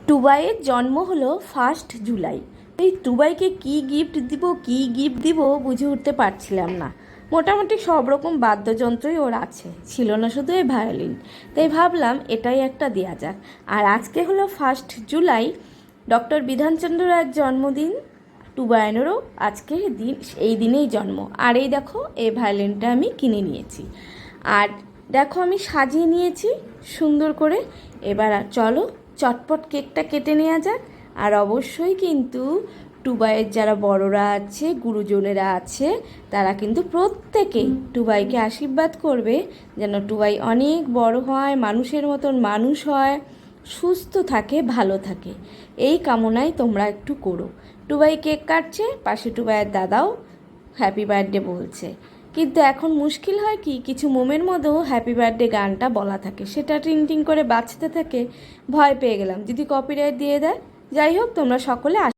টুবাইয়ের জন্ম হলো 1 জুলাই। এই টুবাইকে কি গিফট দিব বুঝে উঠতে পারছিলাম না। মোটামুটি সব রকম বাদ্যযন্ত্রই ওর আছে, ছিল না শুধু এই ভায়োলিন। তাই ভাবলাম এটাই একটা দেওয়া যাক। আর আজকে হলো 1 জুলাই, ডক্টর বিধানচন্দ্র রায়ের জন্মদিন। টুবাইনেরও আজকে দিন, এই দিনেই জন্ম। আর এই দেখো, এই ভায়োলিনটা আমি কিনে নিয়েছি। আর দেখো, আমি সাজিয়ে নিয়েছি সুন্দর করে। এবার চলো চটপট কেকটা কেটে নেওয়া যাক। আর অবশ্যই কিন্তু টুবাইয়ের যারা বড়রা আছে, গুরুজনেরা আছে, তারা কিন্তু প্রত্যেকেই টুবাইকে আশীর্বাদ করবে যেন টুবাই অনেক বড় হয়, মানুষের মতন মানুষ হয়, সুস্থ থাকে, ভালো থাকে। এই কামনাই তোমরা একটু করো। টুবাই কেক কাটছে, পাশে টুবাইয়ের দাদাও হ্যাপি বার্থডে বলছে। কিন্তু এখন মুশকিল হয় কি, কিছু মোমের মধ্যেও হ্যাপি বার্থডে গানটা বলা থাকে, সেটা টিং টিং করে বাজতে থাকে। ভয় পেয়ে গেলাম যদি কপিরাইট দিয়ে দেয়। যাই হোক, তোমরা সকলে